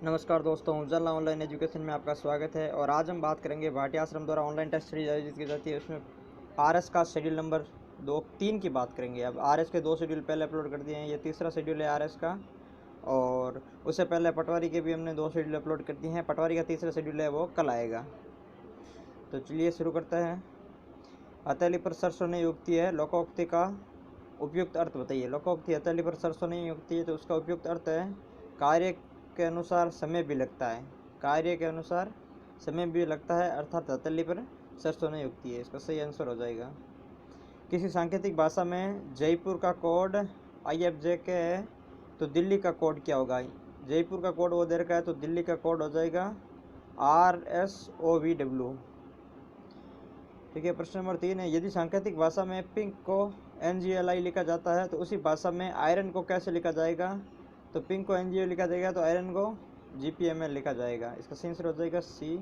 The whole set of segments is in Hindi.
नमस्कार दोस्तों, उजाला ऑनलाइन एजुकेशन में आपका स्वागत है। और आज हम बात करेंगे भाटी आश्रम द्वारा ऑनलाइन टेस्ट सीरीज आयोजित की जाती है। उसमें आरएस का शेड्यूल नंबर 2-3 की बात करेंगे। अब आरएस के 2 शेड्यूल पहले अपलोड कर दिए हैं, ये तीसरा शेड्यूल है आरएस का। और उससे पहले पटवारी के भी हमने 2 शेड्यूल अपलोड कर दिए हैं। पटवारी का तीसरा शेड्यूल है वो कल आएगा। तो चलिए शुरू करते हैं। हथेली पर सरसों नहीं उगती है, लोकोक्ति का उपयुक्त अर्थ बताइए। लोकोक्ति हथेली पर सरसों नहीं उगती है, तो उसका उपयुक्त अर्थ है कार्य के अनुसार समय भी लगता है। कार्य के अनुसार समय भी लगता है, अर्थात हथेली पर सरसों नहीं उगती है। इसका सही आंसर हो जाएगा। किसी सांकेतिक भाषा में जयपुर का कोड IFJK है, तो दिल्ली का कोड क्या होगा। जयपुर का कोड वो दे रखा है, तो दिल्ली का कोड हो जाएगा RSOVW। ठीक है। प्रश्न नंबर 3 है, यदि सांकेतिक भाषा में पिंक को NGLI लिखा जाता है, तो उसी भाषा में आयरन को कैसे लिखा जाएगा। तो पिंक को NGO लिखा जाएगा, तो आयरन को GPML लिखा जाएगा। इसका सही आंसर हो जाएगा C।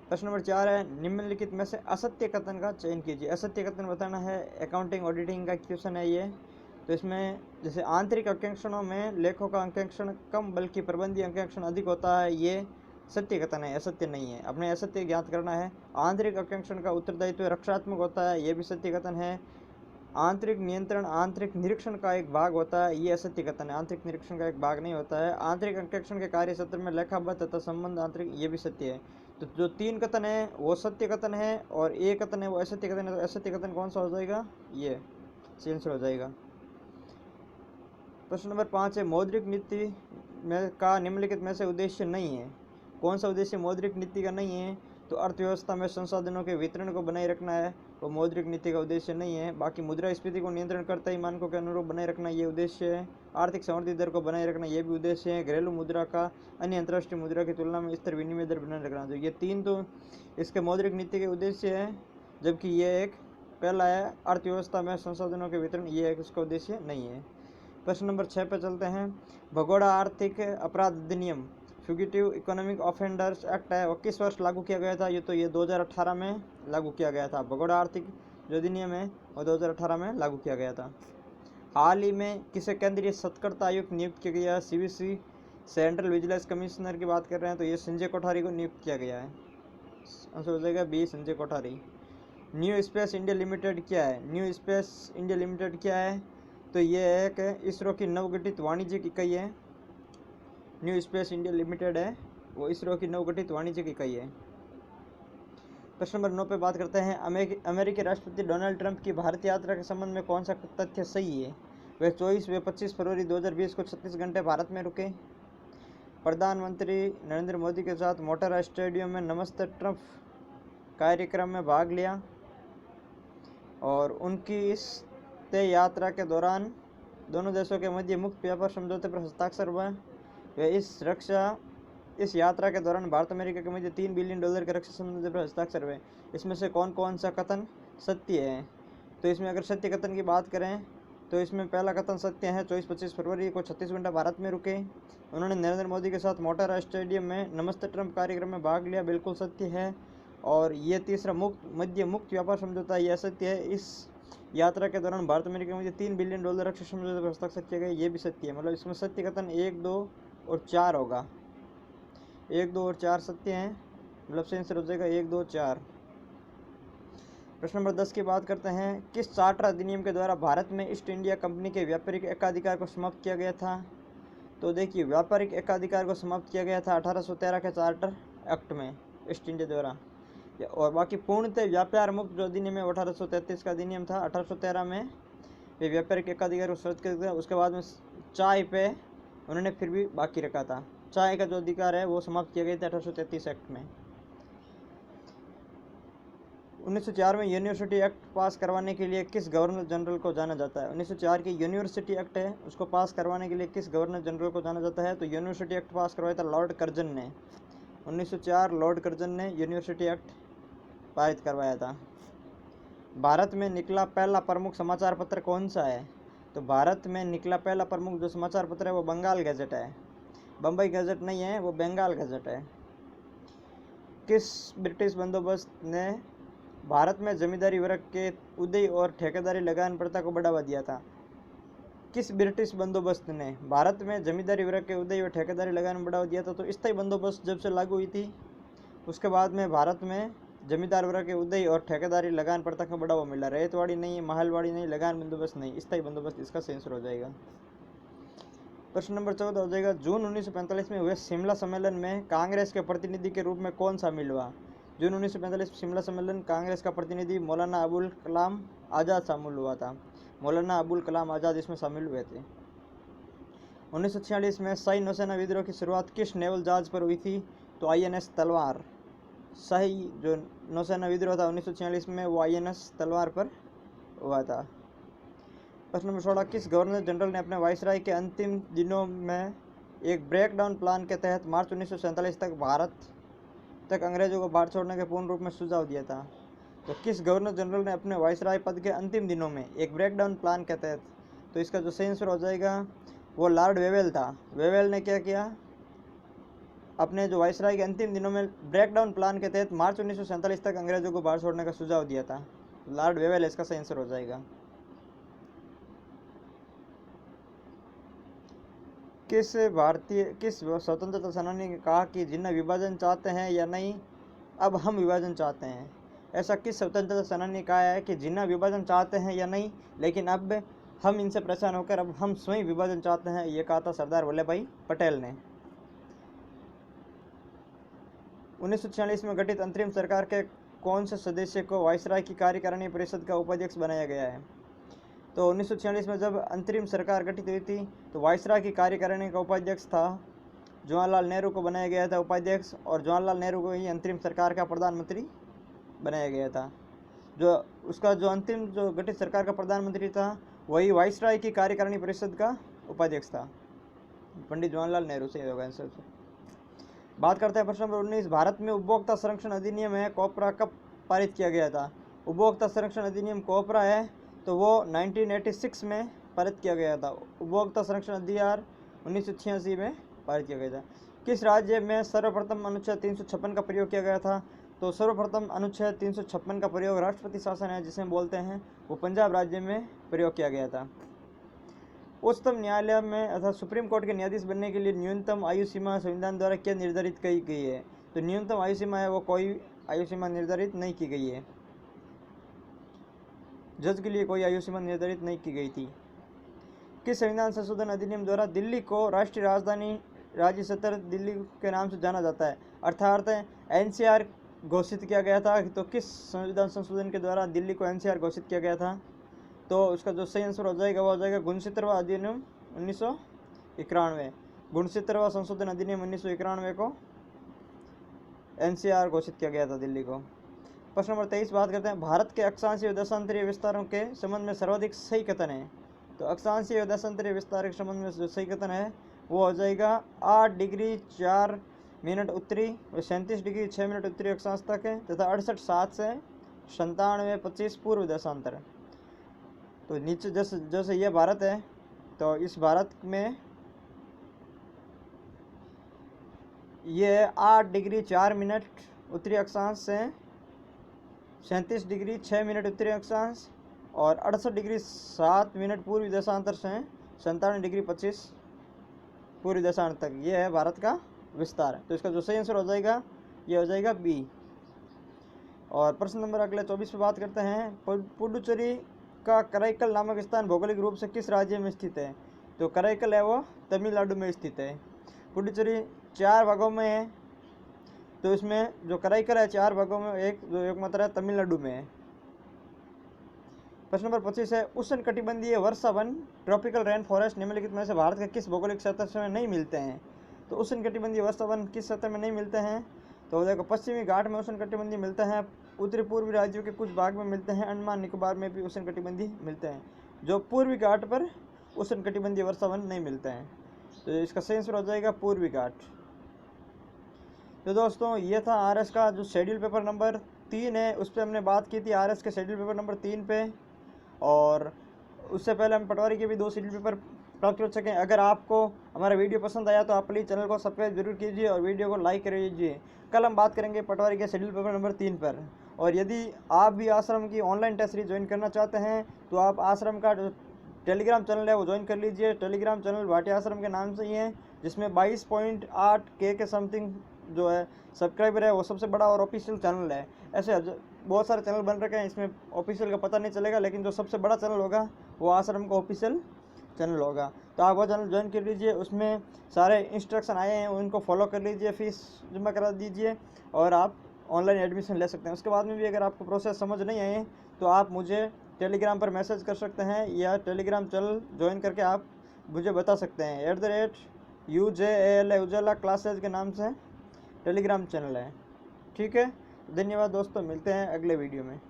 प्रश्न नंबर 4 है, निम्नलिखित में से असत्य कथन का चयन कीजिए। असत्य कथन बताना है, अकाउंटिंग ऑडिटिंग का क्वेश्चन है ये। तो इसमें जैसे आंतरिक अंकेक्षणों में लेखों का अंकेक्षण कम बल्कि प्रबंधीय अंकेक्षण अधिक होता है, ये सत्य कथन है, असत्य नहीं है। अपने असत्य ज्ञात करना है। आंतरिक अंकेक्षण का उत्तरदायित्व रक्षात्मक होता है, ये भी सत्य कथन है। आंतरिक नियंत्रण आंतरिक निरीक्षण का एक भाग होता है, ये असत्य कथन है। आंतरिक निरीक्षण का एक भाग नहीं होता है। आंतरिक अंकेक्षण के कार्य क्षेत्र में लेखाबद्ध तथा संबंध आंतरिक, ये भी सत्य है। तो जो 3 कथन है वो सत्य कथन है और एक कथन है वो असत्य कथन है। तो असत्य कथन कौन सा हो जाएगा, ये सही आंसर हो जाएगा। प्रश्न नंबर 5 है, मौद्रिक नीति में का निम्नलिखित में से उद्देश्य नहीं है। कौन सा उद्देश्य मौद्रिक नीति का नहीं है। तो अर्थव्यवस्था में संसाधनों के वितरण को बनाए रखना है, वो मौद्रिक नीति का उद्देश्य नहीं है। बाकी मुद्रास्फीति को नियंत्रण करता ही मानकों के अनुरूप बनाए रखना, ये उद्देश्य है। आर्थिक संवर्धित दर को बनाए रखना, ये भी उद्देश्य है। घरेलू मुद्रा का अन्य अंतर्राष्ट्रीय मुद्रा की तुलना में स्थिर विनिमय दर बनाए रखना, तो ये 3 तो इसके मौद्रिक नीति के उद्देश्य है। जबकि ये एक पहला है अर्थव्यवस्था में संसाधनों के वितरण, ये एक इसका उद्देश्य नहीं है। प्रश्न नंबर 6 पे चलते हैं। भगोड़ा आर्थिक अपराध अधिनियम फ्यूगिटिव इकोनॉमिक ऑफेंडर्स एक्ट है, वो किस वर्ष लागू किया गया था। ये 2018 में लागू किया गया था। भगोड़ा आर्थिक जो अधिनियम है वो 2018 में लागू किया गया था। हाल ही में किसे केंद्रीय सतर्कता आयुक्त नियुक्त किया गया। CVC सेंट्रल विजिलेंस कमिश्नर की बात कर रहे हैं, तो ये संजय कोठारी को नियुक्त किया गया है। आंसर हो जाएगा B, Sanjay Kothari. New space India limited क्या है। न्यू स्पेस इंडिया लिमिटेड क्या है, तो ये एक इसरो की नवगठित वाणिज्यिक इकाई है। न्यू स्पेस इंडिया लिमिटेड है वो इसरो की नवगठित वाणिज्यिक इकाई है। प्रश्न नंबर 9 पे बात करते हैं। अमेरिकी राष्ट्रपति डोनाल्ड ट्रंप की भारत यात्रा के संबंध में कौन सा तथ्य सही है। वे 25 फरवरी 2020 को 36 घंटे भारत में रुके। प्रधानमंत्री नरेंद्र मोदी के साथ मोटेरा स्टेडियम में नमस्ते ट्रंप कार्यक्रम में भाग लिया। और उनकी इस तय यात्रा के दौरान दोनों देशों के मध्य मुक्त व्यापार समझौते पर हस्ताक्षर हुआ। वे इस यात्रा के दौरान भारत अमेरिका के मध्य $3 बिलियन के रक्षा समझौते पर हस्ताक्षर हुए। इसमें से कौन कौन सा कथन सत्य है। तो इसमें अगर सत्य कथन की बात करें, तो इसमें पहला कथन सत्य है। 24-25 फरवरी को 36 घंटा भारत में रुके। उन्होंने नरेंद्र मोदी के साथ मोटेरा स्टेडियम में नमस्ते ट्रंप कार्यक्रम में भाग लिया, बिल्कुल सत्य है। और ये तीसरा मध्य मुक्त व्यापार समझौता, यह सत्य है। इस यात्रा के दौरान भारत अमेरिका में $3 बिलियन रक्षा समझौते पर हस्ताक्षर किए गए, ये भी सत्य है। मतलब इसमें सत्य कथन 1, 2 और 4 होगा। 1, 2 और 4 सत्य हैं, मतलब सही आंसर हो जाएगा 1, 2, 4। प्रश्न नंबर 10 की बात करते हैं। किस चार्टर अधिनियम के द्वारा भारत में ईस्ट इंडिया कंपनी के व्यापारिक एकाधिकार को समाप्त किया गया था। तो देखिए, व्यापारिक एकाधिकार को समाप्त किया गया था 1813 के चार्टर एक्ट में ईस्ट इंडिया द्वारा। और बाकी पूर्णतः व्यापार मुक्त जो अधिनियम है 1833 का अधिनियम था। 1813 में वे व्यापारिक एकाधिकार को समाप्त कर दिया। उसके बाद में चाय पे उन्होंने फिर भी बाकी रखा था। चाय का जो अधिकार है वो समाप्त किया गया था 1833 एक्ट में। 1904 में यूनिवर्सिटी एक्ट पास करवाने के लिए किस गवर्नर जनरल को जाना जाता है। 1904 की यूनिवर्सिटी एक्ट है, उसको पास करवाने के लिए किस गवर्नर जनरल को जाना जाता है। तो यूनिवर्सिटी एक्ट पास करवाया था लॉर्ड कर्जन ने। 1904 लॉर्ड कर्जन ने यूनिवर्सिटी एक्ट पारित करवाया था। भारत में निकला पहला प्रमुख समाचार पत्र कौन सा है। तो भारत में निकला पहला प्रमुख जो समाचार पत्र है वो बंगाल गैजेट है। बम्बई गैजेट नहीं है, वो बंगाल गैजेट है। किस ब्रिटिश बंदोबस्त ने भारत में जमींदारी वर्ग के उदय और ठेकेदारी लगान प्रथा को बढ़ावा दिया था। किस ब्रिटिश बंदोबस्त ने भारत में जमींदारी वर्ग के उदय व ठेकेदारी लगान में बढ़ावा दिया था? तो स्थायी बंदोबस्त जब से लागू हुई थी उसके बाद में भारत में जमींदार वर्ग के उदय और ठेकेदारी लगान प्रथा का बढ़ावा मिला। रैयतवाड़ी नहीं, महलवाड़ी नहीं, लगान बंदोबस्त नहीं, स्थायी बंदोबस्त इसका सही आंसर हो जाएगा। प्रश्न नंबर 14 हो जाएगा, जून 1945 में हुए शिमला सम्मेलन में कांग्रेस के प्रतिनिधि के रूप में कौन शामिल हुआ? जून 1945 शिमला सम्मेलन कांग्रेस का प्रतिनिधि मौलाना अबुल कलाम आज़ाद शामिल हुआ था। मौलाना अबुल कलाम आज़ाद इसमें शामिल हुए थे। 1946 में शाही नौसेना विद्रोह की शुरुआत किस नेवल जहाज पर हुई थी? तो INS तलवार। शाही जो नौसेना विद्रोह था 1946 में वो INS तलवार पर हुआ था। प्रश्न नंबर 16, किस गवर्नर जनरल ने अपने वायसराय के अंतिम दिनों में एक ब्रेकडाउन प्लान के तहत मार्च 1947 तक भारत तक अंग्रेजों को भारत छोड़ने के पूर्ण रूप में सुझाव दिया था? तो किस गवर्नर जनरल ने अपने वायसराय पद के अंतिम दिनों में एक ब्रेकडाउन प्लान के तहत? तो इसका जो सही आंसर हो जाएगा वो लॉर्ड वेवेल था। वेवेल ने क्या किया? अपने जो वायसराय के अंतिम दिनों में ब्रेकडाउन प्लान के तहत मार्च 1947 तक अंग्रेजों को भारत छोड़ने का सुझाव दिया था। लॉर्ड वेवेल इसका सही आंसर हो जाएगा। किस स्वतंत्रता सेनानी ने कहा कि जिन्ना विभाजन चाहते हैं या नहीं, अब हम विभाजन चाहते हैं? ऐसा किस स्वतंत्रता सेनानी ने कहा है कि जिन्ना विभाजन चाहते हैं या नहीं, लेकिन अब हम इनसे परेशान होकर अब हम स्वयं विभाजन चाहते हैं? ये कहा था सरदार वल्लभ भाई पटेल ने। 1946 में गठित अंतरिम सरकार के कौन से सदस्य को वायसराय की कार्यकारिणी परिषद का उपाध्यक्ष बनाया गया है? तो 1946 में जब अंतरिम सरकार गठित हुई थी तो वायसराय की कार्यकारिणी का उपाध्यक्ष था जवाहरलाल नेहरू को बनाया गया था उपाध्यक्ष, और जवाहरलाल नेहरू को ही अंतरिम सरकार का प्रधानमंत्री बनाया गया था। जो उसका जो अंतिम जो गठित सरकार का प्रधानमंत्री था वही वायसराय की कार्यकारिणी परिषद का उपाध्यक्ष था। पंडित जवाहरलाल नेहरू से होगा आंसर। बात करते हैं प्रश्न नंबर 19, भारत में उपभोक्ता संरक्षण अधिनियम है कोपरा कब पारित किया गया था? उपभोक्ता संरक्षण अधिनियम कोपरा है तो वो 1986 में पारित किया गया था। उपभोक्ता संरक्षण अधिनियम 1986 में पारित किया गया था। किस राज्य में सर्वप्रथम अनुच्छेद 356 का प्रयोग किया गया था? तो सर्वप्रथम अनुच्छेद 356 का प्रयोग राष्ट्रपति शासन है जिसे हम बोलते हैं, वो पंजाब राज्य में प्रयोग किया गया था। उच्चतम न्यायालय में अर्थात सुप्रीम कोर्ट के न्यायाधीश बनने के लिए न्यूनतम आयु सीमा संविधान द्वारा क्या निर्धारित की गई है? तो न्यूनतम आयु सीमा है वो कोई आयु सीमा निर्धारित नहीं की गई है। जज के लिए कोई आयु सीमा निर्धारित नहीं की गई थी। किस संविधान संशोधन अधिनियम द्वारा दिल्ली को राष्ट्रीय राजधानी राज्य सत्र दिल्ली के नाम से जाना जाता है, अर्थात NCR घोषित किया गया था? तो किस संविधान संशोधन के द्वारा दिल्ली को NCR घोषित किया गया था? तो उसका जो सही आंसर हो जाएगा वो हो जाएगा 69वां अधिनियम 1991। 69वां संशोधन अधिनियम 1991 को NCR घोषित किया गया था दिल्ली को। प्रश्न नंबर 23 बात करते हैं, भारत के अक्षांशीय व देशांतरीय विस्तारों के संबंध में सर्वाधिक सही कथन है? तो अक्षांशीय व देशांतरीय विस्तार के संबंध में जो सही कथन है वो हो जाएगा 8 डिग्री 4 मिनट उत्तरी व 37 डिग्री 6 मिनट उत्तरी अक्षांश तक है, तथा 68.7 से 97.25 पूर्व देशांतर। तो नीचे जैसे ये भारत है तो इस भारत में ये 8 डिग्री 4 मिनट उत्तरी अक्षांश से 37 डिग्री 6 मिनट उत्तरी अक्षांश और 68 डिग्री 7 मिनट पूर्वी देशांतर से 97 डिग्री 25 पूर्वी देशांतर तक ये है भारत का विस्तार। तो इसका जो सही आंसर हो जाएगा ये हो जाएगा बी। और प्रश्न नंबर अगले 24 पे बात करते हैं, पुडुचेरी का कराईकल नामक स्थान भौगोलिक रूप से किस राज्य में स्थित है? तो कराईकल है वो तमिलनाडु में स्थित है। पुडुचेरी 4 भागों में है, तो इसमें जो कराईकल है 4 भागों में एक मात्रा है तमिलनाडु में है। प्रश्न नंबर 25 है, उष्ण कटिबंधीय वर्षा वन ट्रॉपिकल रेन फॉरेस्ट निम्नलिखित में से भारत के किस भौगोलिक क्षेत्र में नहीं मिलते हैं? तो उष्ण कटिबंधीय वर्षा वन किस क्षेत्र में नहीं मिलते हैं? तो देखो पश्चिमी घाट में उष्ण कटिबंधीय मिलते हैं, उत्तरी पूर्वी राज्यों के कुछ भाग में मिलते हैं, अंडमान निकोबार में भी उष्ण कटिबंधीय मिलते हैं। जो पूर्वी घाट पर उष्ण कटिबंधीय वर्षा वन नहीं मिलते हैं, तो इसका सही आंसर हो जाएगा पूर्वी घाट। तो दोस्तों ये था RS का जो शेड्यूल पेपर नंबर 3 है उस पर हमने बात की थी, RS के शेड्यूल पेपर नंबर 3 पे। और उससे पहले हम पटवारी के भी 2 शेड्यूल पेपर प्राप्त कर सकें। अगर आपको हमारा वीडियो पसंद आया तो आप प्लीज़ चैनल को सब्सक्राइब जरूर कीजिए और वीडियो को लाइक कर दीजिए। कल हम बात करेंगे पटवारी के शेड्यूल पेपर नंबर 3 पर। और यदि आप भी आश्रम की ऑनलाइन टेस्ट सीरीज ज्वाइन करना चाहते हैं तो आप आश्रम का टेलीग्राम चैनल है वो ज्वाइन कर लीजिए। टेलीग्राम चैनल भाटिया आश्रम के नाम से ही है, जिसमें 22.8K के समथिंग जो है सब्सक्राइबर है, वो सबसे बड़ा और ऑफिशियल चैनल है। ऐसे बहुत सारे चैनल बन रखे हैं, इसमें ऑफिशियल का पता नहीं चलेगा, लेकिन जो सबसे बड़ा चैनल होगा वो आश्रम का ऑफिशियल चैनल होगा। तो आप वो चैनल ज्वाइन कर लीजिए, उसमें सारे इंस्ट्रक्शन आए हैं, उनको फॉलो कर लीजिए, फीस जमा करा दीजिए और आप ऑनलाइन एडमिशन ले सकते हैं। उसके बाद में भी अगर आपको प्रोसेस समझ नहीं आए तो आप मुझे टेलीग्राम पर मैसेज कर सकते हैं, या टेलीग्राम चैनल ज्वाइन करके आप मुझे बता सकते हैं। @UJALA उजाला क्लासेज के नाम से टेलीग्राम चैनल है। ठीक है, धन्यवाद दोस्तों, मिलते हैं अगले वीडियो में।